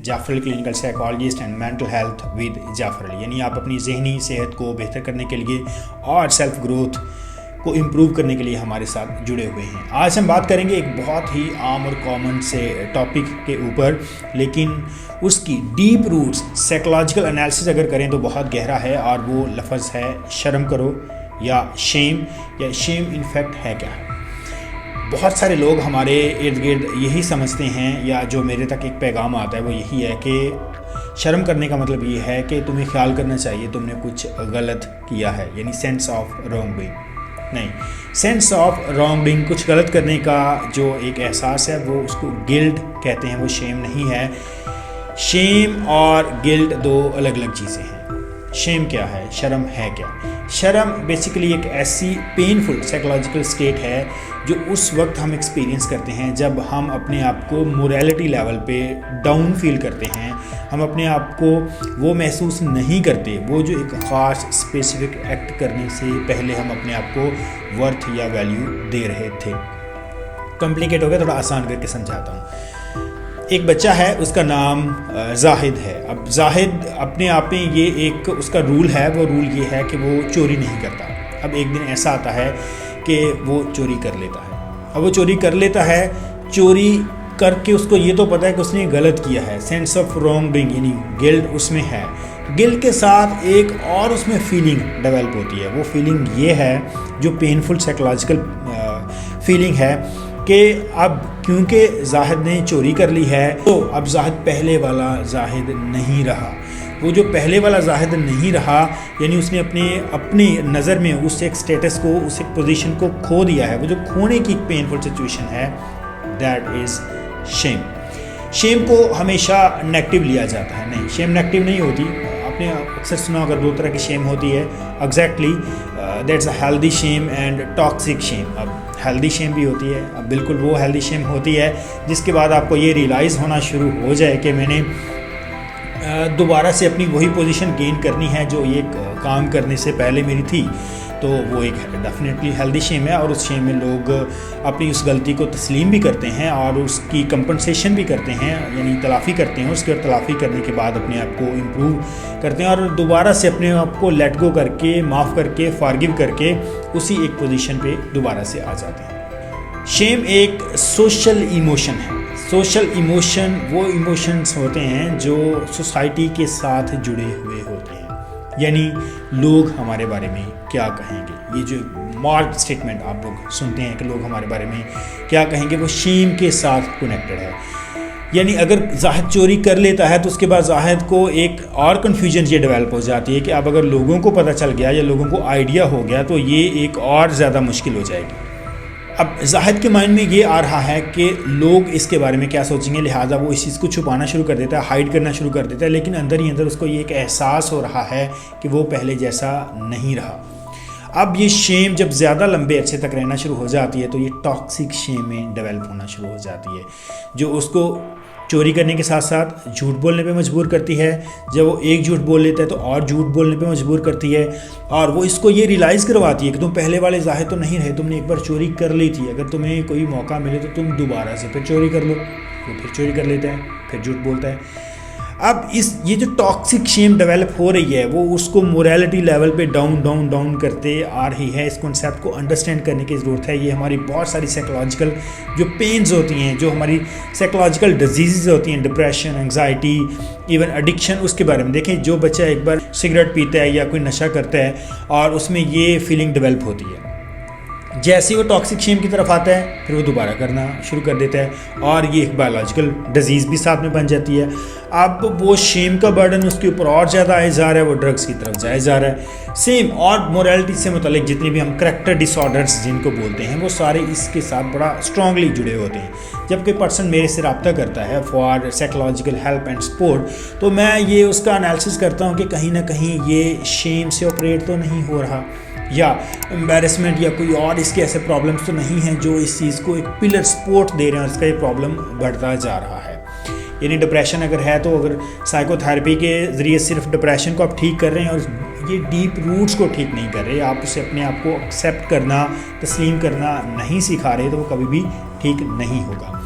Jafar Ali clinical psychologist and mental health with Jafar Ali, یعنی آپ اپنی ذہنی صحت کو بہتر کرنے کے لیے اور سیلف گروتھ کو امپروو کرنے کے لیے ہمارے ساتھ جڑے ہوئے ہیں۔ آج ہم بات کریں گے ایک بہت ہی عام اور کامن سے ٹاپک کے اوپر، لیکن اس کی ڈیپ روٹس سائیکولوجیکل انالیسس اگر کریں تو بہت گہرا ہے، اور وہ لفظ ہے شرم کرو یا شیم انفیکٹ ہے کیا ہے۔ بہت سارے لوگ ہمارے ارد گرد یہی سمجھتے ہیں، یا جو میرے تک ایک پیغام آتا ہے وہ یہی ہے کہ شرم کرنے کا مطلب یہ ہے کہ تمہیں خیال کرنا چاہیے تم نے کچھ غلط کیا ہے، یعنی سینس آف رانگ ڈوئنگ۔ نہیں، سینس آف رانگ ڈوئنگ، کچھ غلط کرنے کا جو ایک احساس ہے وہ اس کو گلٹ کہتے ہیں، وہ شیم نہیں ہے۔ شیم اور گلٹ دو الگ الگ چیزیں ہیں۔ شیم کیا ہے، شرم ہے کیا؟ شرم بیسیکلی ایک ایسی پینفل سائیکولوجیکل اسٹیٹ ہے جو اس وقت ہم ایکسپیرینس کرتے ہیں جب ہم اپنے آپ کو موریلٹی لیول پہ ڈاؤن فیل کرتے ہیں، ہم اپنے آپ کو وہ محسوس نہیں کرتے، وہ جو ایک خاص اسپیسیفک ایکٹ کرنے سے پہلے ہم اپنے آپ کو ورتھ یا ویلیو دے رہے تھے۔ کمپلیکیٹ ہو گیا، تھوڑا آسان کر کے سمجھاتا ہوں۔ ایک بچہ ہے، اس کا نام زاہد ہے۔ اب زاہد اپنے آپ میں یہ ایک اس کا رول ہے، وہ رول یہ ہے کہ وہ چوری نہیں کرتا۔ اب ایک دن ایسا آتا ہے کہ وہ چوری کر لیتا ہے۔ اب وہ چوری کر لیتا ہے، چوری کر کے اس کو یہ تو پتہ ہے کہ اس نے غلط کیا ہے، سینس آف رانگ ڈوئنگ یعنی گلٹ اس میں ہے۔ گلٹ کے ساتھ ایک اور اس میں فیلنگ ڈیولپ ہوتی ہے، وہ فیلنگ یہ ہے جو پینفل سائیکولوجیکل فیلنگ ہے کہ اب کیونکہ زاہد نے چوری کر لی ہے تو اب زاہد پہلے والا زاہد نہیں رہا۔ وہ جو پہلے والا زاہد نہیں رہا، یعنی اس نے اپنی نظر میں اس ایک سٹیٹس کو، اس ایک پوزیشن کو کھو دیا ہے۔ وہ جو کھونے کی پینفل سچویشن ہے، دیٹ از شیم۔ شیم کو ہمیشہ نیگیٹو لیا جاتا ہے، نہیں، شیم نیگیٹو نہیں ہوتی۔ آپ نے اکثر سنا اگر دو طرح کی شیم ہوتی ہے، exactly that's a healthy shame and toxic shame. اب ہیلدی شیم بھی ہوتی ہے، اب بالکل وہ ہیلدی شیم ہوتی ہے جس کے بعد آپ کو یہ ریئلائز ہونا شروع ہو جائے کہ میں نے دوبارہ سے اپنی وہی پوزیشن گین کرنی ہے جو یہ کام کرنے سے پہلے میری تھی، تو وہ ایک ڈیفینیٹلی ہیلدی شیم ہے۔ اور اس شیم میں لوگ اپنی اس غلطی کو تسلیم بھی کرتے ہیں اور اس کی کمپنسیشن بھی کرتے ہیں، یعنی تلافی کرتے ہیں، اس کی تلافی کرنے کے بعد اپنے آپ کو امپروو کرتے ہیں اور دوبارہ سے اپنے آپ کو لیٹ گو کر کے، معاف کر کے، فارگیو کر کے اسی ایک پوزیشن پہ دوبارہ سے آ جاتے ہیں۔ شیم ایک سوشل ایموشن ہے۔ سوشل ایموشن وہ ایموشنز ہوتے ہیں جو سوسائٹی کے ساتھ جڑے ہوئے ہوتے ہیں، یعنی لوگ ہمارے بارے میں کیا کہیں گے۔ یہ جو مارک اسٹیٹمنٹ آپ لوگ سنتے ہیں کہ لوگ ہمارے بارے میں کیا کہیں گے، وہ شیم کے ساتھ کنیکٹڈ ہے۔ یعنی اگر زاہد چوری کر لیتا ہے تو اس کے بعد زاہد کو ایک اور کنفیوژن یہ ڈیولپ ہو جاتی ہے کہ اب اگر لوگوں کو پتہ چل گیا یا لوگوں کو آئیڈیا ہو گیا تو یہ ایک اور زیادہ مشکل ہو جائے گی۔ اب زاہد کے مائنڈ میں یہ آ رہا ہے کہ لوگ اس کے بارے میں کیا سوچیں گے، لہٰذا وہ اس چیز کو چھپانا شروع کر دیتا ہے، ہائیڈ کرنا شروع کر دیتا ہے، لیکن اندر ہی اندر اس کو یہ ایک احساس ہو رہا ہے کہ وہ پہلے جیسا نہیں رہا۔ اب یہ شیم جب زیادہ لمبے عرصے تک رہنا شروع ہو جاتی ہے تو یہ ٹاکسک شیم میں ڈیولپ ہونا شروع ہو جاتی ہے، جو اس کو چوری کرنے کے ساتھ ساتھ جھوٹ بولنے پہ مجبور کرتی ہے۔ جب وہ ایک جھوٹ بول لیتا ہے تو اور جھوٹ بولنے پہ مجبور کرتی ہے، اور وہ اس کو یہ ریئلائز کرواتی ہے کہ تم پہلے والے زاہد تو نہیں رہے، تم نے ایک بار چوری کر لی تھی، اگر تمہیں کوئی موقع ملے تو تم دوبارہ سے پھر چوری کر لو۔ وہ پھر چوری کر لیتا ہے، پھر جھوٹ بولتا ہے۔ اب یہ جو ٹاکسک شیم ڈیولپ ہو رہی ہے وہ اس کو موریلٹی لیول پہ ڈاؤن کرتے آ رہی ہے۔ اس کنسیپٹ کو انڈرسٹینڈ کرنے کی ضرورت ہے۔ یہ ہماری بہت ساری سائیکولوجیکل جو پینز ہوتی ہیں، جو ہماری سائیکولوجیکل ڈیزیزز ہوتی ہیں، ڈپریشن، انگزائٹی، ایون ایڈکشن، اس کے بارے میں دیکھیں۔ جو بچہ ایک بار سگریٹ پیتا ہے یا کوئی نشہ کرتا ہے اور اس میں یہ فیلنگ ڈیولپ ہوتی ہے، جیسے وہ ٹاکسک شیم کی طرف آتا ہے پھر وہ دوبارہ کرنا شروع کر دیتا ہے، اور یہ ایک بایولوجیکل ڈیزیز بھی ساتھ میں بن جاتی ہے۔ اب وہ شیم کا برڈن اس کے اوپر اور زیادہ آئے جا رہا ہے، وہ ڈرگس کی طرف جائے جا رہا ہے۔ سیم اور موریلٹی سے متعلق جتنے بھی ہم کریکٹر ڈس آرڈرس جن کو بولتے ہیں، وہ سارے اس کے ساتھ بڑا اسٹرانگلی جڑے ہوتے ہیں۔ جب کوئی پرسن میرے سے رابطہ کرتا ہے for psychological help and support, تو میں یہ اس کا انالیسس کرتا ہوں کہ کہیں نہ کہیں یہ شیم سے آپریٹ تو نہیں ہو رہا، یا امبیرسمنٹ یا کوئی اور اس کے ایسے پرابلمس تو نہیں ہیں جو اس چیز کو ایک پلر سپورٹ دے رہے ہیں اور اس کا یہ پرابلم بڑھتا جا رہا ہے۔ یعنی ڈپریشن اگر ہے تو اگر سائیکو تھراپی کے ذریعے صرف ڈپریشن کو آپ ٹھیک کر رہے ہیں اور یہ ڈیپ روٹس کو ٹھیک نہیں کر رہے، آپ اسے اپنے آپ کو ایکسیپٹ کرنا، تسلیم کرنا نہیں سکھا رہے، تو وہ کبھی بھی ٹھیک نہیں ہوگا۔